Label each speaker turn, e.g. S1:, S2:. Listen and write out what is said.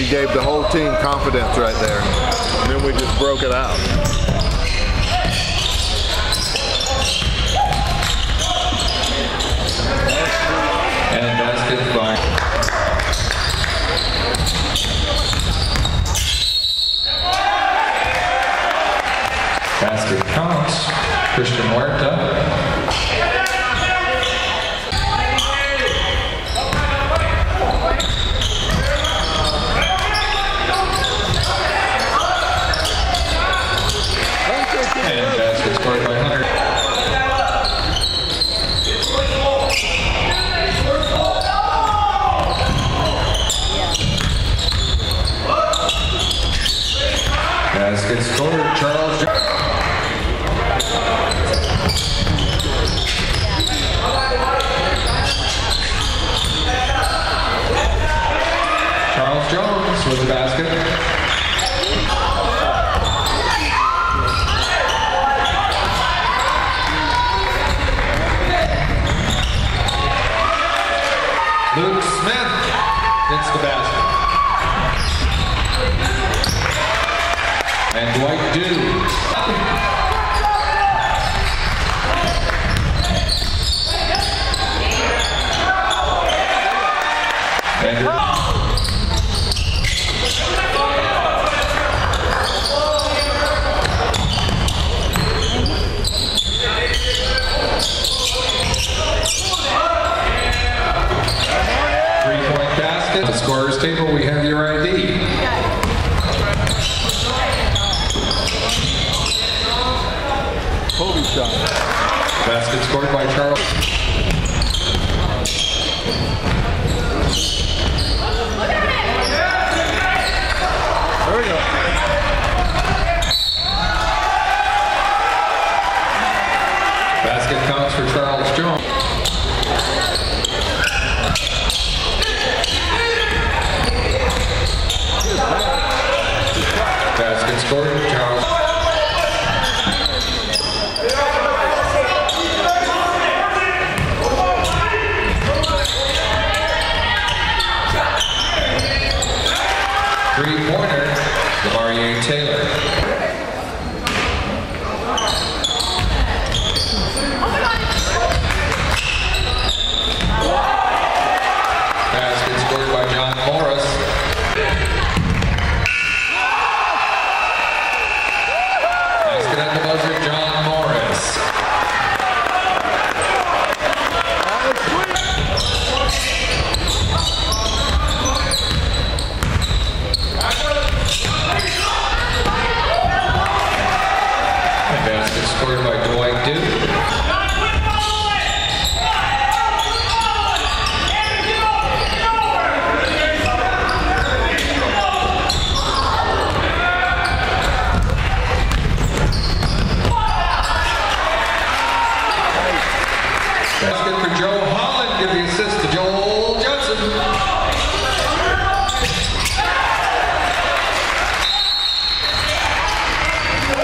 S1: he gave the whole team confidence right there. And then we just broke it out.
S2: And basket by basket counts. Christian Huerta. And basket scored by Hunter. Basket scored, Charles Jones. Charles Jones with the basket. Luke Smith gets the basket. And Dwight Dew. And 3-point basket. The scorer's table, we have your ID.
S1: Kobe shot.
S2: Basket scored by Charles.
S1: There we go.
S2: Basket counts for Charles Jones. Basket scored, Charles. Three-pointer, Demarie Taylor. Basket scored by John Morris. Basket at the buzzer, John Morris. Basket scored by Dwight Dew. Basket for Joe